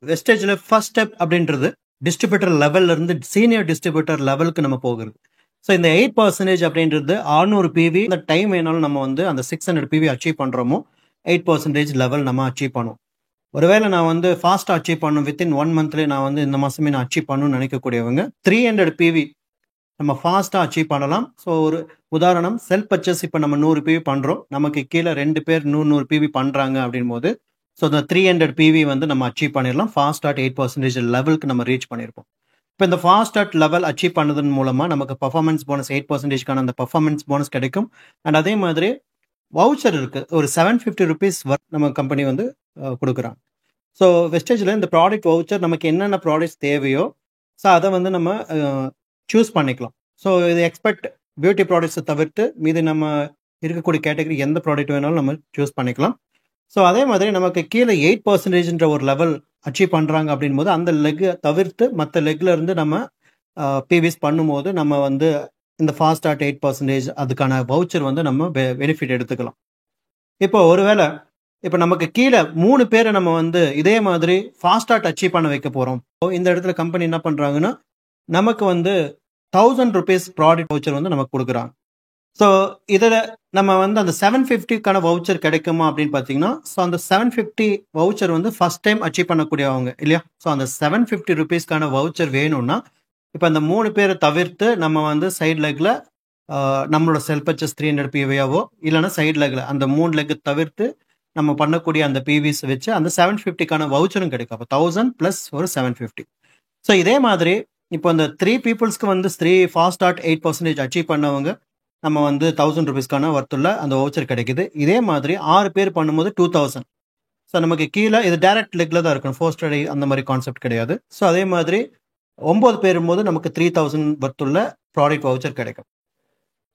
வெஸ்டேஜ்ல first step அப்படின்றது distributor லெவல்ல இருந்து சீனியர் டிஸ்ட்ரிபியூட்டர் லெவலுக்கு நம்ம போகிறது. ஸோ இந்த 8% அப்படின்றது 600 பிவி இந்த டைம் வேணாலும் நம்ம வந்து அந்த 600 பிவி அச்சீவ் பண்றோமோ 8% லெவல் நம்ம அச்சீவ் பண்ணுவோம். ஒருவேளை நான் வந்து ஃபாஸ்ட்டாக அச்சீவ் பண்ணும் வித்தின் 1 மந்த்லேயே நான் வந்து இந்த மாசமே நான் அச்சீவ் பண்ணணும்னு நினைக்கக்கூடியவங்க 300 பிவி நம்ம ஃபாஸ்ட்டாக அச்சீவ் பண்ணலாம். ஸோ ஒரு உதாரணம் செல்ஃப் பர்ச்சேஸ் இப்போ நம்ம 100 பிவி பண்ணுறோம், நமக்கு கீழே 2 பேர் 100 பிவி பண்ணுறாங்க அப்படின் போது ஸோ இந்த 300 பிவி வந்து நம்ம அச்சீவ் பண்ணிடலாம். ஃபாஸ்ட் ஸ்டார்ட் 8% லெவலுக்கு நம்ம ரீச் பண்ணியிருப்போம். இப்போ இந்த ஃபாஸ்ட் ஸ்டார்ட் லெவல் அச்சீவ் பண்ணதன் மூலமாக நமக்கு பர்ஃபார்மன்ஸ் போனஸ் 8%க்கான அந்த பர்ஃபார்மன்ஸ் போனஸ் கிடைக்கும். அண்ட் அதே மாதிரி வவுச்சர் இருக்குது, ஒரு 750 ருபீஸ் நம்ம கம்பெனி வந்து கொடுக்குறாங்க. ஸோ வெஸ்டேஜில் இந்த ப்ராடக்ட் வவுச்சர் நமக்கு என்னென்ன ப்ராடக்ட்ஸ் தேவையோ ஸோ அதை வந்து நம்ம சூஸ் பண்ணிக்கலாம். ஸோ இது எக்ஸ்பெக்ட் பியூட்டி ப்ராடக்ட்ஸை தவிர்த்து மீது நம்ம இருக்கக்கூடிய கேட்டகரி எந்த ப்ராடக்ட் வேணாலும் நம்ம சூஸ் பண்ணிக்கலாம். ஸோ அதே மாதிரி நமக்கு கீழே 8%ன்ற ஒரு லெவல் அச்சீவ் பண்ணுறாங்க அப்படின் போது அந்த லெக்கை தவிர்த்து மற்ற லெக்கில் இருந்து நம்ம பிவிஸ் பண்ணும்போது நம்ம வந்து இந்த ஃபாஸ்ட் ஸ்டார்ட் 8% அதுக்கான வவுச்சர் வந்து நம்ம பெனிஃபிட் எடுத்துக்கலாம். இப்போ ஒருவேளை இப்போ நமக்கு கீழே 3 பேரை நம்ம வந்து இதே மாதிரி ஃபாஸ்ட் ஸ்டார்ட் அச்சீவ் பண்ண வைக்க போகிறோம். இந்த இடத்துல கம்பெனி என்ன பண்ணுறாங்கன்னா நமக்கு வந்து 1000 ருபீஸ் ப்ராடக்ட் வவுச்சர் வந்து நமக்கு கொடுக்குறாங்க. ஸோ இதில் நம்ம வந்து அந்த 750க்கான வவுச்சர் கிடைக்குமா அப்படின்னு பார்த்தீங்கன்னா ஸோ அந்த 750 வவுச்சர் வந்து ஃபர்ஸ்ட் டைம் அச்சீவ் பண்ணக்கூடியவங்க இல்லையா. ஸோ அந்த 750 ருபீஸ்க்கான வவுச்சர் வேணும்னா இப்போ அந்த 3 பேரை தவிர்த்து நம்ம வந்து சைட் லெக்கில் நம்மளோட செல்ஃப் பர்ச்சேஸ் 300 பிவியாவோ இல்லைன்னா சைட் லெக்கில் அந்த 3 லெக்கு தவிர்த்து நம்ம பண்ணக்கூடிய அந்த பிவிஸ் வச்சு அந்த 750க்கான வவுச்சரும் கிடைக்கும். அப்போ 1000 + ஒரு 750. ஸோ இதே மாதிரி இப்போ அந்த 3 பீப்புள்ஸ்க்கு வந்து 3 ஃபாஸ்ட் ஸ்டார்ட் 8% அச்சீவ் பண்ணவங்க நம்ம வந்து 1000 ருபீஸ்க்கான வர்த்துள்ள அந்த வவுச்சர் கிடைக்குது. இதே மாதிரி 6 பேர் பண்ணும்போது 2000. ஸோ நமக்கு கீழே இது டைரக்ட் லெக்கில் தான் இருக்கணும், ஃபோர் ஸ்டடி அந்த மாதிரி கான்செப்ட் கிடையாது. ஸோ அதே மாதிரி 9 பேரும்போது நமக்கு 3000 வர்த்துள்ள ப்ராடக்ட் வவுச்சர் கிடைக்கும்.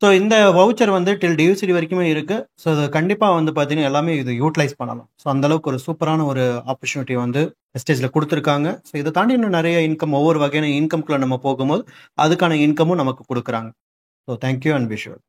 ஸோ இந்த வவுச்சர் வந்து டில் டியூசிடி வரைக்குமே இருக்குது. ஸோ அது கண்டிப்பாக வந்து பார்த்தீங்கன்னா எல்லாமே இது யூட்டிலைஸ் பண்ணலாம். ஸோ அந்தளவுக்கு ஒரு சூப்பரான ஒரு ஆப்பர்ச்சுனிட்டி வந்து வெஸ்டேஜில் கொடுத்துருக்காங்க. ஸோ இதை தாண்டி இன்னும் நிறைய இன்கம், ஒவ்வொரு வகையான இன்கம்குள்ளே நம்ம போகும்போது அதுக்கான இன்கமும் நமக்கு கொடுக்குறாங்க. So thank you and visual.